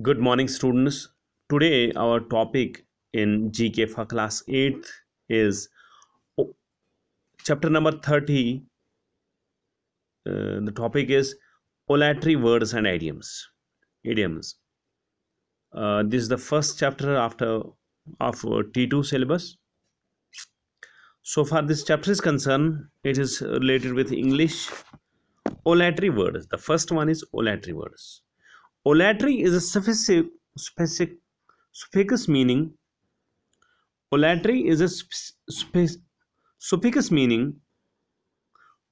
Good morning, students. Today, our topic in GK for class 8th is o- chapter number 30. The topic is olatory words and idioms. Idioms. This is the first chapter after of T2 syllabus. So far, this chapter is concerned, it is related with English olatory words. The first one is olatory words. Olatory is a suffix meaning. Olatry is a suffix meaning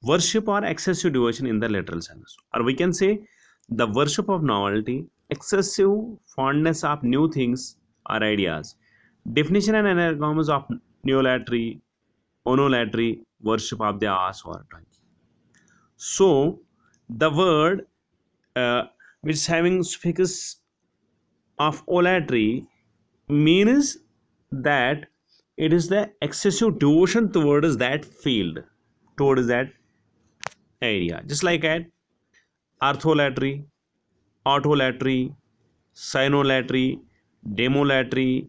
worship or excessive devotion in the literal sense. Or we can say the worship of novelty, excessive fondness of new things or ideas. Definition and anagrams of neolatry, onolatry, worship of the ass or donkey. So the word which is having suffix of olatry means that it is the excessive devotion towards that field, towards that area, just like at artholatry, autolatry, cynolatry, demolatry,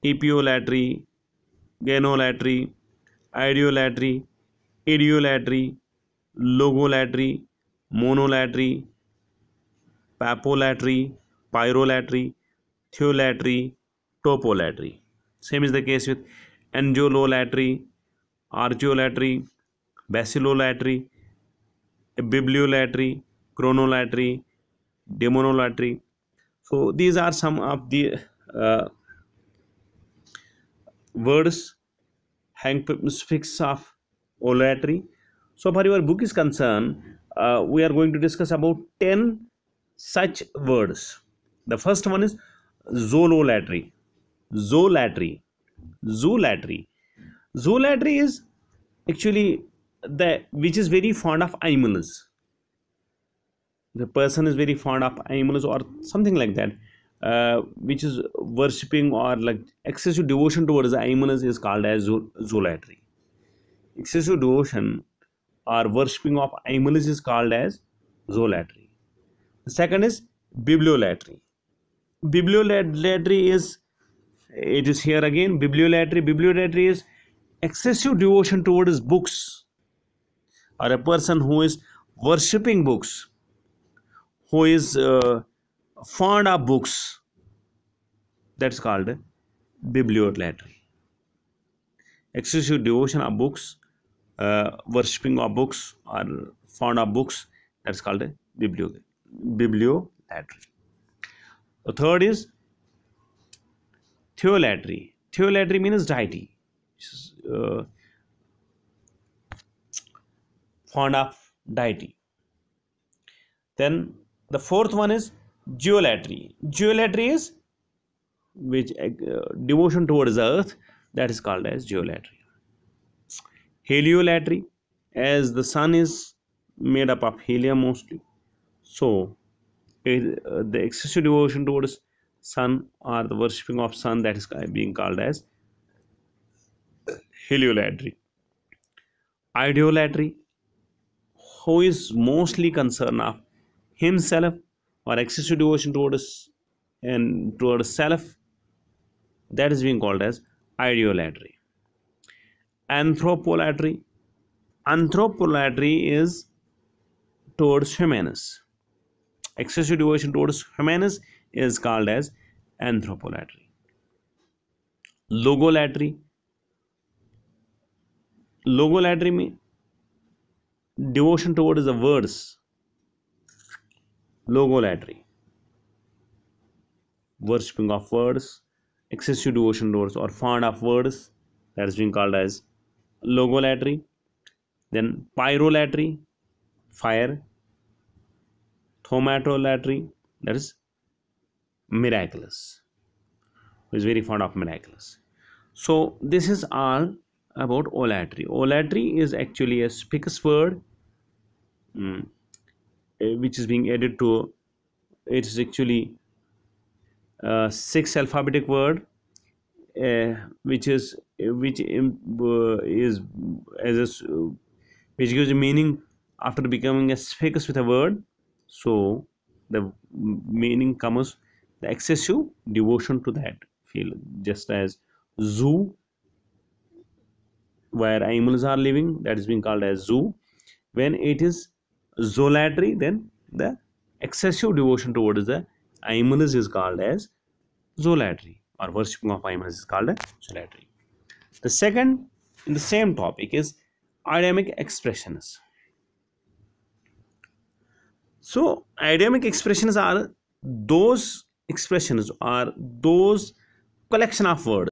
epiolatry, genolatry, ideolatry, idiolatry, logolatry, monolatry, papolatry, pyrolatry, theolatry, topolatry. Same is the case with angelolatry, archaeolatry, basilolatry, bibliolatry, chronolatry, demonolatry. So these are some of the uh, words hang fix of olatry. So far your book is concerned, we are going to discuss about 10 such words. The first one is zoolatry. Zoolatry. Zoolatry. Zoolatry is actually the which is very fond of animals. The person is very fond of animals or something like that, which is worshipping or like excessive devotion towards the animals is called as zoolatry. Excessive devotion or worshipping of animals is called as zoolatry. The second is bibliolatry. Bibliolatry is, it is here again, bibliolatry. Bibliolatry is excessive devotion towards books, or a person who is worshipping books, who is fond of books. That's called bibliolatry. Excessive devotion of books, worshipping of books, or fond of books. That's called bibliolatry. The third is theolatry. Theolatry means deity. Fond of deity. Then the fourth one is geolatry. Geolatry is which devotion towards the earth, that is called as geolatry. Heliolatry, as the sun is made up of helium mostly, so the excessive devotion towards sun or the worshipping of sun, that is being called as heliolatry. Ideolatry, who is mostly concerned of himself or excessive devotion towards and towards self, that is being called as ideolatry. Anthropolatry. Anthropolatry is towards humanus. Excessive devotion towards humanus is called as anthropolatry. Logolatry. Logolatry means devotion towards the words. Logolatry, worshipping of words, excessive devotion towards or fond of words, that is being called as logolatry. Then pyrolatry, fire. Thaumatrolatry, that is miraculous, who is very fond of miraculous. So this is all about olatry. Olatry is actually a suffix word, mm, which is being added to, it is actually a six alphabetic word, which is is as a, which gives a meaning after becoming a suffix with a word. So the meaning comes the excessive devotion to that field. Just as zoo, where animals are living, that is being called as zoo. When it is zoolatry, then the excessive devotion towards the animals is called as zoolatry, or worshipping of animals is called as zoolatry. The second in the same topic is idiomatic expressions. So idiomatic expressions are those expressions, or those collection of words